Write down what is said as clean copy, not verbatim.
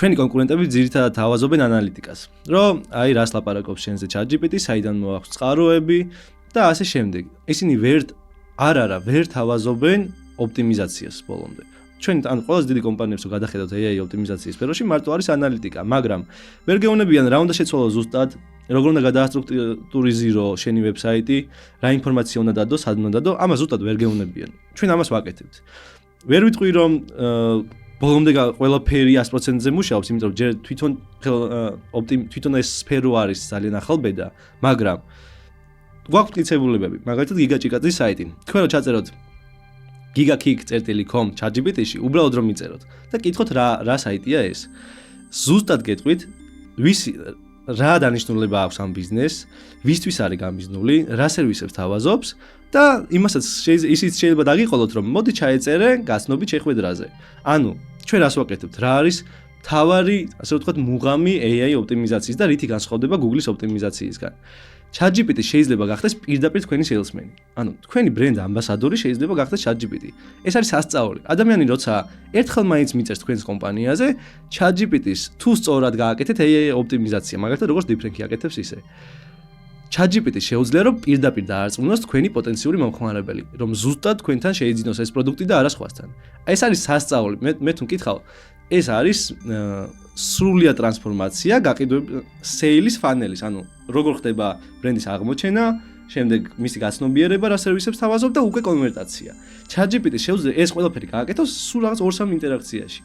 ჩვენი კონკურენტები ძირითადად ავაზობენ ანალიტიკას, რომ აი რას ლაპარაკობს შენზე ChatGPT, საიდან მოაქვს წყაროები და ასე შემდეგ. ისინი ვერ თავაზობენ ოპტიმიზაციას ბოლომდე. ჩვენ ან ყველაზე დიდი კომპანიებს რო გადახედავთ AI ოპტიმიზაციის სფეროში, მარტო არის ანალიტიკა, მაგრამ ვერ გეუბნებიან რა უნდა შეცვალო ზუსტად, როგორ უნდა გადაასტრუქტურიზირო შენი ვებსაიტი, რა ინფორმაცია უნდა დადო, სად უნდა დადო, ამას ზუსტად ვერ გეუბნებიან. ჩვენ ამას ვაკეთებთ. ვერ ვიტყვი რომ ბოლომდე ყველაფერი 100%-ზე მუშაობს, იმიტომ რომ ჯერ თვითონ ეს სფერო არის ძალიან ახალბედა, მაგრამ გვაქვს მტკიცებულებები, მაგალითად გიგაჭიკაძის საიტი. თქვენ რო ჩაწეროთ gigakick.com ChatGPT-ში, უბრალოდ რომ მიწეროთ და კითხოთ რა საიტია ეს. ზუსტად გეტყვით, რა დანიშნულება აქვს ამ ბიზნესს, ვისთვის არის გამიზნული, რა სერვისებს თავაზობს და იმასაც ისიც შეიძლება დაგიყოლოთ, რომ მოდი ჩაეწერე გაცნობით შეხვედრაზე. ანუ ჩვენ რას ვაკეთებთ? რა არის თავარი, ასე ვთქვათ, მუღამი AI ოპტიმიზაციის და რითი განსხვავდება Google-ის ოპტიმიზაციისგან. ChatGPT შეიძლება გახდეს პირდაპირ თქვენი სეილსმენი. ანუ თქვენი ბრენდ ამბასადორი შეიძლება გახდეს ChatGPT. ეს არის სასწაული. ადამიანი როცა ერთხელ მაინც მიწერს თქვენს კომპანიაზე, ChatGPT-ს თუ სწორად გააკეთეთ AI ოპტიმიზაცია, მაგალითად როგორც DeepFrank-ი აკეთებს ისე. ChatGPT შეუძლია რომ პირდაპირ დაარწმუნოს თქვენი პოტენციური მომხმარებელი, რომ ზუსტად თქვენთან შეიძინოს ეს პროდუქტი და არა სხვასთან. ეს არის სასწაული. მე თუ მკითხავ, ეს არის სრულიად ტრანსფორმაცია სეილის ფანელის, ანუ როგორ ხდება ბრენდის აღმოჩენა, შემდეგ მისი გაცნობიერება, რა სერვისებს თავაზობ და უკვე კონვერტაცია. ChatGPT შეუძლია ეს ყველაფერი გააკეთოს სულ რაღაც 2-3 ინტერაქციაში.